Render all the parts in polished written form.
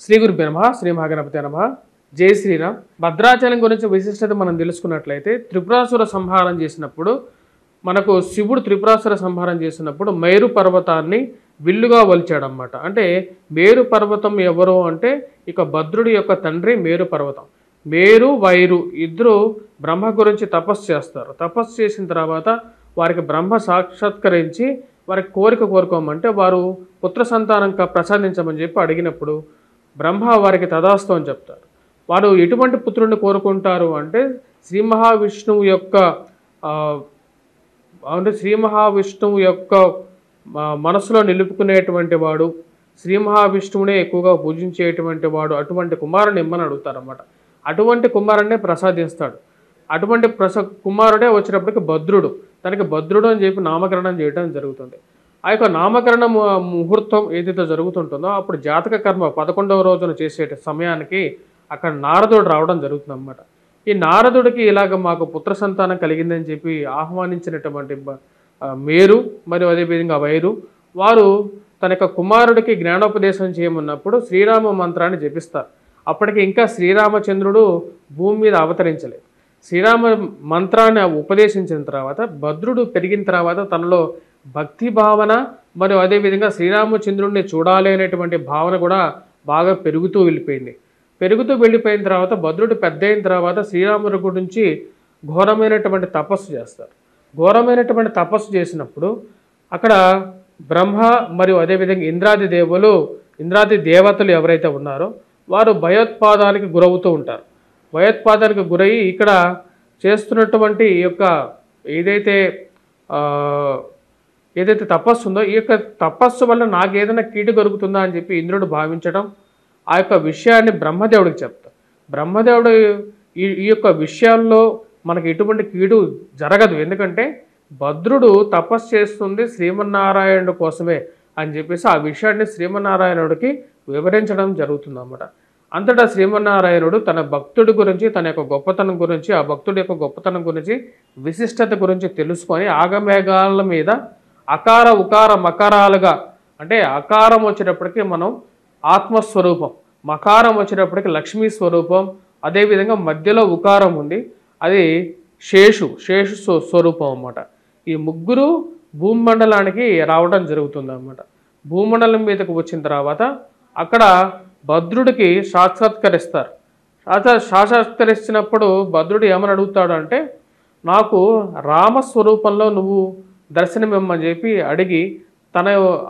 శ్రీ గురుభ్యో నమః. శ్రీ మహాగణపతే నమః. జై శ్రీరామ్. భద్రాచలం గురించి విశిష్టత మనం తెలుసుకున్నట్లయితే త్రిపురాసుర సంహారం చేసినప్పుడు మనకు శివుడు త్రిపురాసుర సంహారం చేసినప్పుడు మేరు పర్వతాన్ని విల్లుగా వలిచాడనమాట. అంటే మేరు పర్వతం ఎవరు అంటే ఇక భద్రుడి యొక్క తండ్రి మేరు పర్వతం. మేరు వైరు ఇద్దరు బ్రహ్మ గురించి తపస్సు చేస్తారు. తపస్సు చేసిన తర్వాత వారికి బ్రహ్మ సాక్షాత్కరించి వారికి కోరుకోమంటే వారు పుత్ర సంతానం ప్రసాదించమని చెప్పి అడిగినప్పుడు బ్రహ్మ వారికి తదాస్తు అని చెప్తారు. వారు ఎటువంటి పుత్రుడిని కోరుకుంటారు అంటే శ్రీ మహావిష్ణువు యొక్క మనసులో నిలుపుకునేటువంటి వాడు, శ్రీ మహావిష్ణువునే ఎక్కువగా పూజించేటువంటి వాడు అటువంటి కుమారుని ఇమ్మని అడుగుతారన్నమాట. అటువంటి కుమారుడినే ప్రసాదిస్తాడు. అటువంటి కుమారుడే వచ్చినప్పటికీ భద్రుడు, తనకి భద్రుడు అని చెప్పి నామకరణం చేయడం జరుగుతుంది. ఆ యొక్క నామకరణ ముహూర్తం ఏదైతే జరుగుతుంటుందో అప్పుడు జాతక కర్మ 11వ రోజున చేసే సమయానికి అక్కడ నారదుడు రావడం జరుగుతుంది అన్నమాట. ఈ నారదుడికి ఇలాగ మాకు పుత్ర సంతానం కలిగిందని చెప్పి ఆహ్వానించినటువంటి మేరు మరియు అదేవిధంగా వైరు వారు తన యొక్క కుమారుడికి జ్ఞానోపదేశం చేయమన్నప్పుడు శ్రీరామ మంత్రాన్ని జపిస్తారు. అప్పటికి ఇంకా శ్రీరామచంద్రుడు భూమి మీద అవతరించలేదు. శ్రీరామ మంత్రాన్ని ఉపదేశించిన తర్వాత భద్రుడు పెరిగిన తర్వాత తనలో భక్తి భావన మరియు అదేవిధంగా శ్రీరామచంద్రుడిని చూడాలి అనేటువంటి భావన కూడా బాగా పెరుగుతూ వెళ్ళిపోయిన తర్వాత భద్రుడు పెద్ద అయిన తర్వాత శ్రీరాముడి గురించి ఘోరమైనటువంటి తపస్సు చేస్తారు. ఘోరమైనటువంటి తపస్సు చేసినప్పుడు అక్కడ బ్రహ్మ మరియు అదేవిధంగా ఇంద్రాది దేవతలు ఎవరైతే ఉన్నారో వారు భయోత్పాదానికి గురవుతూ ఉంటారు. భయోత్పాదానికి గురయ్యి ఇక్కడ చేస్తున్నటువంటి ఈ యొక్క ఏదైతే తపస్సు ఉందో ఈ యొక్క తపస్సు వల్ల నాకు ఏదైనా కీడు కలుగుతుందా అని చెప్పి ఇంద్రుడు భావించడం, ఆ యొక్క విషయాన్ని బ్రహ్మదేవుడికి చెప్తారు. బ్రహ్మదేవుడు ఈ యొక్క విషయాల్లో మనకి ఎటువంటి కీడు జరగదు, ఎందుకంటే భద్రుడు తపస్సు చేస్తుంది శ్రీమన్నారాయణుడి కోసమే అని చెప్పేసి ఆ విషయాన్ని శ్రీమన్నారాయణుడికి వివరించడం జరుగుతుంది అన్నమాట. అంతటా శ్రీమన్నారాయణుడు తన భక్తుడి గురించి, తన యొక్క గొప్పతనం గురించి, ఆ భక్తుడి యొక్క గొప్పతనం గురించి, విశిష్టత గురించి తెలుసుకొని ఆగమేఘాల మీద అకార ఉకార మకారాలుగా, అంటే అకారం వచ్చేటప్పటికి మనం ఆత్మస్వరూపం, మకారం వచ్చేటప్పటికి లక్ష్మీ స్వరూపం, అదేవిధంగా మధ్యలో ఉకారం ఉంది, అది శేషు స్వరూపం అన్నమాట. ఈ ముగ్గురు భూమండలానికి రావడం జరుగుతుంది అన్నమాట. భూమండలం మీదకు వచ్చిన తర్వాత అక్కడ భద్రుడికి సాక్షాత్కరిస్తారు. సాక్షాత్కరించినప్పుడు భద్రుడు ఏమని అడుగుతాడు అంటే నాకు రామస్వరూపంలో నువ్వు దర్శనమిమ్మని చెప్పి అడిగి తన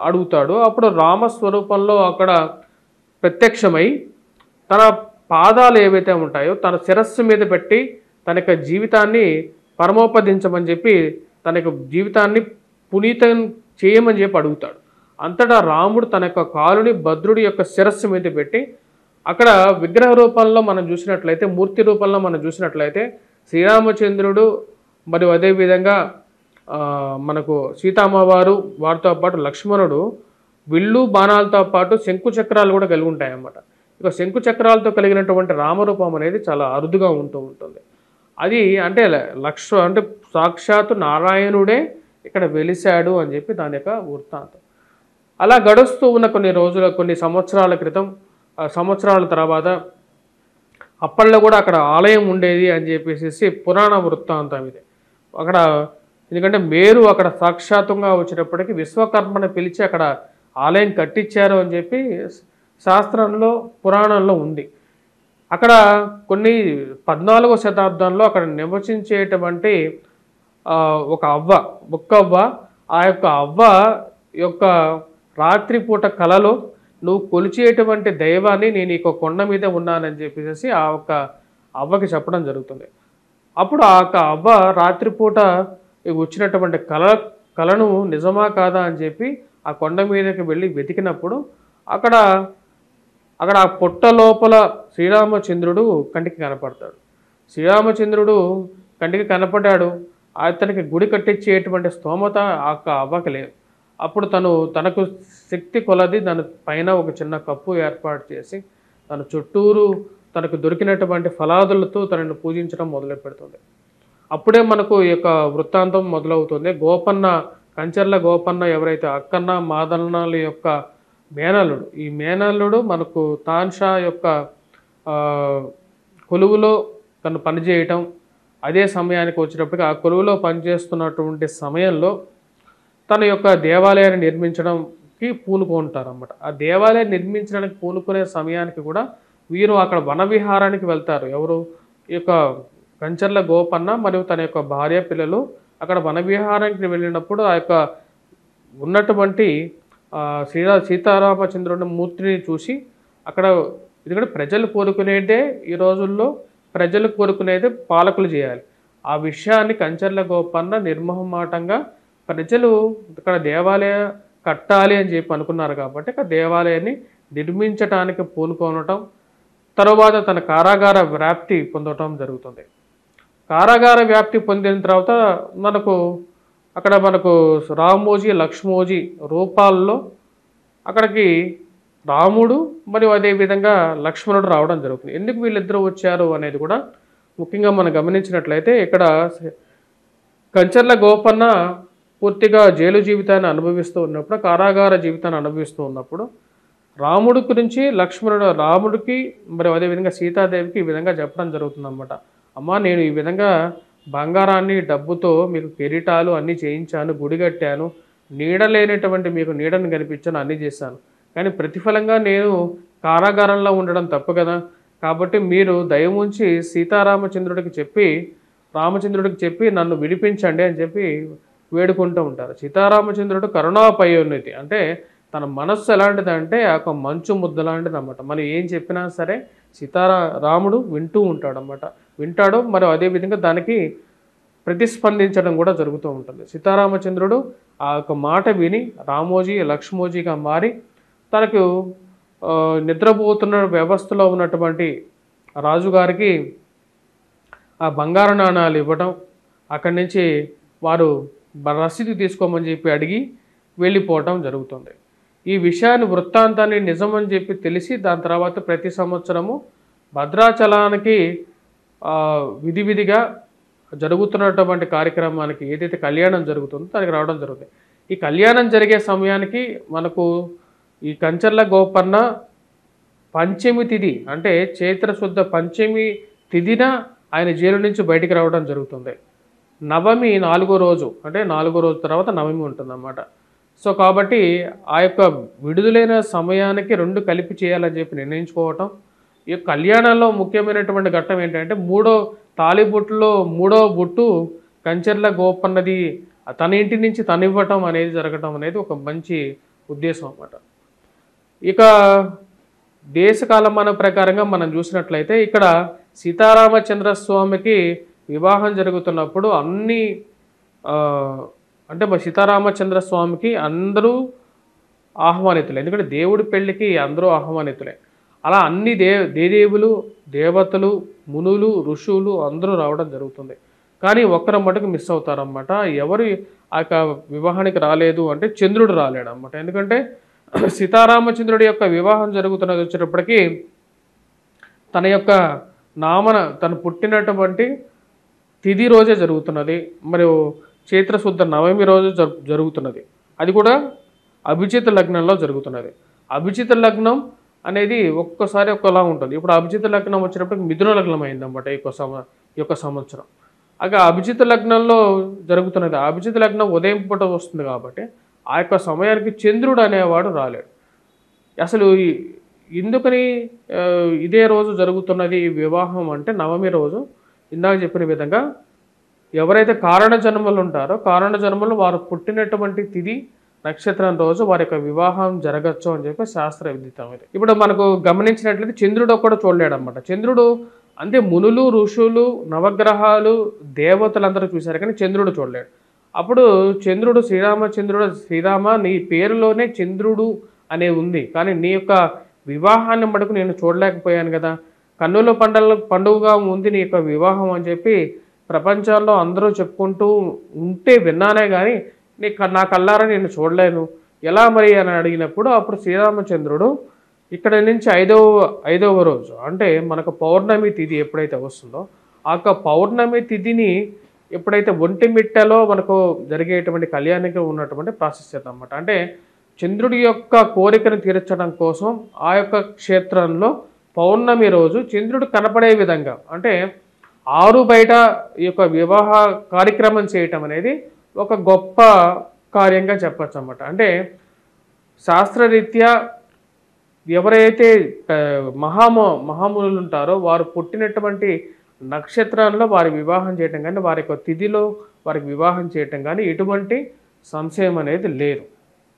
అడుగుతాడు. అప్పుడు రామస్వరూపంలో అక్కడ ప్రత్యక్షమై తన పాదాలు ఏవైతే ఉంటాయో తన శిరస్సు మీద పెట్టి తన యొక్క జీవితాన్ని పరమోపదించమని చెప్పి తన యొక్క జీవితాన్ని పునీతం చేయమని చెప్పి అడుగుతాడు. అంతటా రాముడు తన యొక్క కాలుని భద్రుడి యొక్క శిరస్సు మీద పెట్టి అక్కడ విగ్రహ రూపంలో మనం చూసినట్లయితే, మూర్తి రూపంలో మనం చూసినట్లయితే శ్రీరామచంద్రుడు మరియు అదేవిధంగా మనకు సీతామ్మవారు వారితో పాటు లక్ష్మణుడు విల్లు బాణాలతో పాటు శంకు చక్రాలు కూడా కలిగి ఉంటాయన్నమాట. ఇక శంకు చక్రాలతో కలిగినటువంటి రామరూపం అనేది చాలా అరుదుగా ఉంటుంది. అది అంటే అంటే సాక్షాత్తు నారాయణుడే ఇక్కడ వెలిశాడు అని చెప్పి దాని యొక్క వృత్తాంతం. అలా గడుస్తూ ఉన్న కొన్ని సంవత్సరాల తర్వాత అప్పట్లో కూడా అక్కడ ఆలయం ఉండేది అని చెప్పేసి పురాణ వృత్తాంతం ఇది. అక్కడ ఎందుకంటే మేరు అక్కడ సాక్షాత్తుగా వచ్చేటప్పటికి విశ్వకర్మని పిలిచి అక్కడ ఆలయం కట్టించారు అని చెప్పి శాస్త్రంలో పురాణంలో ఉంది. అక్కడ కొన్ని 14వ శతాబ్దంలో అక్కడ నివసించేటువంటి ఒక అవ్వ, ఆ యొక్క అవ్వ యొక్క రాత్రిపూట కలలో నువ్వు కొలిచేటువంటి దైవాన్ని నేను ఈ కొండ మీద ఉన్నానని చెప్పేసి ఆ యొక్క అవ్వకి చెప్పడం జరుగుతుంది. అప్పుడు ఆ యొక్క అవ్వ రాత్రిపూట వచ్చినటువంటి కలను నిజమా కాదా అని చెప్పి ఆ కొండ మీదకి వెళ్ళి వెతికినప్పుడు అక్కడ ఆ పొట్ట లోపల శ్రీరామచంద్రుడు కంటికి కనపడతాడు. శ్రీరామచంద్రుడు కంటికి కనపడ్డాడు. అతనికి గుడి కట్టించేటువంటి స్తోమత ఆ అవ్వకి లేదు. అప్పుడు తనకు శక్తి కొలది దాని పైన ఒక చిన్న కప్పు ఏర్పాటు చేసి తన చుట్టూరు తనకు దొరికినటువంటి ఫలాదులతో తనను పూజించడం మొదలు పెడుతుంది. అప్పుడే మనకు ఈ యొక్క వృత్తాంతం మొదలవుతుంది. కంచెర్ల గోపన్న ఎవరైతే అక్కన్న మాదన్నల యొక్క మేనల్లుడు. ఈ మేనల్లుడు మనకు తాన్షా యొక్క ఆ, కొలువులో తను పనిచేయటం, అదే సమయానికి వచ్చేటప్పటికి ఆ కొలువులో పనిచేస్తున్నటువంటి సమయంలో తన యొక్క దేవాలయాన్ని నిర్మించడంకి పూనుకుంటారన్నమాట. ఆ దేవాలయం నిర్మించడానికి పూనుకునే సమయానికి కూడా వీరు అక్కడ వనవిహారానికి వెళ్తారు. ఎవరు? ఈ యొక్క కంచర్ల గోపన్న మరియు తన యొక్క భార్య పిల్లలు అక్కడ వనవిహారానికి వెళ్ళినప్పుడు ఆ యొక్క ఉన్నటువంటి సీతారామచంద్రుని మూర్తిని చూసి అక్కడ, ఎందుకంటే ప్రజలు కోరుకునేదే ఈ రోజుల్లో, ప్రజలు కోరుకునేదే పాలకులు చేయాలి. ఆ విషయాన్ని కంచర్ల గోపన్న నిర్మోహమాటంగా ప్రజలు ఇక్కడ దేవాలయ కట్టాలి అని చెప్పి అనుకున్నారు కాబట్టి ఆ దేవాలయాన్ని నిర్మించటానికి పూనుకోనటం, తరువాత తన కారాగార వ్యాప్తి పొందటం జరుగుతుంది. కారాగార వ్యాప్తి పొందిన తర్వాత మనకు రామోజీ లక్ష్మోజీ రూపాల్లో అక్కడికి రాముడు మరియు అదేవిధంగా లక్ష్మణుడు రావడం జరుగుతుంది. ఎందుకు వీళ్ళిద్దరూ వచ్చారు అనేది కూడా ముఖ్యంగా మనం గమనించినట్లయితే ఇక్కడ కంచర్ల గోపన్న పూర్తిగా జైలు జీవితాన్ని అనుభవిస్తూ ఉన్నప్పుడు, కారాగార జీవితాన్ని అనుభవిస్తూ ఉన్నప్పుడు రాముడి గురించి రాముడికి మరియు అదేవిధంగా సీతాదేవికి ఈ విధంగా చెప్పడం జరుగుతుందన్నమాట. అమ్మ, నేను ఈ విధంగా బంగారాన్ని డబ్బుతో మీకు కిరీటాలు అన్నీ చేయించాను, గుడి కట్టాను, నీడ లేనటువంటి మీకు నీడను కనిపించాను, అన్నీ చేశాను. కానీ ప్రతిఫలంగా నేను కారాగారంలో ఉండడం తప్పు కదా. కాబట్టి మీరు దయముంచి రామచంద్రుడికి చెప్పి నన్ను విడిపించండి అని చెప్పి వేడుకుంటూ ఉంటారు. సీతారామచంద్రుడు కరుణాపయోన్నితి, అంటే తన మనస్సు ఎలాంటిదంటే ఒక మంచు ముద్ద లాంటిది అన్నమాట. మనం ఏం చెప్పినా సరే రాముడు వింటూ వింటాడు మరియు అదేవిధంగా దానికి ప్రతిస్పందించడం కూడా జరుగుతూ ఉంటుంది. సీతారామచంద్రుడు ఆ యొక్క మాట విని రామోజీ లక్ష్మోజీగా మారి తనకు నిద్రపోతున్న వ్యవస్థలో ఉన్నటువంటి రాజుగారికి ఆ బంగారు నాణాలు ఇవ్వడం, అక్కడి నుంచి వారు రసీదు తీసుకోమని చెప్పి అడిగి వెళ్ళిపోవటం జరుగుతుంది. ఈ విషయాన్ని వృత్తాంతాన్ని నిజమని చెప్పి తెలిసి దాని తర్వాత ప్రతి సంవత్సరము భద్రాచలానికి విధిగా జరుగుతున్నటువంటి కార్యక్రమానికి ఏదైతే కళ్యాణం జరుగుతుందో దానికి రావడం జరుగుతుంది. ఈ కళ్యాణం జరిగే సమయానికి మనకు ఈ కంచర్ల గోపన్న పంచమి తిథి, అంటే చైత్రశుద్ధ పంచమి తిథిన ఆయన జైలు నుంచి బయటికి రావడం జరుగుతుంది. నవమి 4వ రోజు, అంటే 4వ రోజు తర్వాత నవమి ఉంటుందన్నమాట. సో కాబట్టి ఆ యొక్క విడుదలైన సమయానికి 2 కలిపి చేయాలని చెప్పి నిర్ణయించుకోవటం. ఈ కళ్యాణంలో ముఖ్యమైనటువంటి ఘట్టం ఏంటంటే తాలిబొట్టులో 3వ బొట్టు కంచర్ల గోపన్నది తన ఇంటి నుంచి తనివ్వటం అనేది జరగటం అనేది ఒక మంచి ఉద్దేశం అన్నమాట. ఇక దేశకాలమాన ప్రకారంగా మనం చూసినట్లయితే ఇక్కడ సీతారామచంద్ర స్వామికి వివాహం జరుగుతున్నప్పుడు అంటే సీతారామచంద్ర స్వామికి అందరూ ఆహ్వానితులే, ఎందుకంటే దేవుడి పెళ్ళికి అందరూ ఆహ్వానితులే. అలా అన్ని దేవదేవులు, దేవతలు, మునులు, ఋషులు అందరూ రావడం జరుగుతుంది. కానీ ఒక్కరు మటుకు మిస్ అవుతారన్నమాట. ఎవరు ఆ యొక్క వివాహానికి రాలేదు అంటే చంద్రుడు రాలేడు అన్నమాట. ఎందుకంటే సీతారామచంద్రుడి యొక్క వివాహం జరుగుతున్నది వచ్చేటప్పటికీ తన యొక్క తను పుట్టినటువంటి తిథి రోజే జరుగుతున్నది, మరియు చైత్రశుద్ధ నవమి రోజు జరుగుతున్నది. అది కూడా అభిజిత్ లగ్నంలో జరుగుతున్నది. అభిజిత్ లగ్నం అనేది ఒక్కొక్కసారి ఒక్కలా ఉంటుంది. ఇప్పుడు అభిజిత్ లగ్నం వచ్చినప్పటికి మిథున లగ్నం అయిందన్నమాట ఈ యొక్క సంవత్సరం. అలా అభిజిత్ లగ్నంలో జరుగుతున్నది. అభిజిత్ లగ్నం ఉదయం పూట వస్తుంది కాబట్టి ఆ యొక్క సమయానికి చంద్రుడు అనేవాడు రాలేడు. అసలు ఎందుకని ఇదే రోజు జరుగుతున్నది వివాహం అంటే నవమి రోజు ఇందాక చెప్పిన విధంగా ఎవరైతే కారణ జన్మలు ఉంటారో కారణ జన్మలు వారు పుట్టినటువంటి తిథి నక్షత్రం రోజు వారి యొక్క వివాహం జరగచ్చు అని చెప్పి శాస్త్ర విదితం ఇది. ఇప్పుడు మనకు గమనించినట్లయితే చంద్రుడు ఒక్కడు చూడలేడు అనమాట. చంద్రుడు అంటే మునులు, ఋషులు, నవగ్రహాలు, దేవతలందరూ చూశారు కానీ చంద్రుడు చూడలేడు. అప్పుడు చంద్రుడు శ్రీరామ నీ పేరులోనే చంద్రుడు అనే ఉంది, కానీ నీ యొక్క వివాహాన్ని మటుకు నేను చూడలేకపోయాను కదా, కన్నుల పండుగగా ఉంది నీ యొక్క వివాహం అని చెప్పి ప్రపంచంలో అందరూ చెప్పుకుంటూ ఉంటే విన్నానే కానీ నా కళ్ళారా నేను చూడలేను, ఎలా మరి అని అడిగినప్పుడు అప్పుడు శ్రీరామచంద్రుడు ఇక్కడ నుంచి ఐదవ రోజు అంటే మనకు పౌర్ణమి తిథి ఎప్పుడైతే వస్తుందో ఆ యొక్క పౌర్ణమి తిథిని ఎప్పుడైతే ఒంటిమిట్టలో మనకు జరిగేటువంటి కళ్యాణికి ఉన్నటువంటి ప్రాశస్త్యత అన్నమాట. అంటే చంద్రుడి యొక్క కోరికను తీర్చడం కోసం ఆ యొక్క క్షేత్రంలో పౌర్ణమి రోజు చంద్రుడు కనపడే విధంగా అంటే ఆరు బయట ఈ యొక్క వివాహ కార్యక్రమం చేయటం అనేది ఒక గొప్ప కార్యంగా చెప్పచ్చు అన్నమాట. అంటే శాస్త్రరీత్యా ఎవరైతే మహామునులు ఉంటారో వారు పుట్టినటువంటి నక్షత్రంలో వారి వివాహం చేయటం కానీ వారి యొక్క తిథిలో వారికి వివాహం చేయటం కానీ ఎటువంటి సంశయం అనేది లేదు.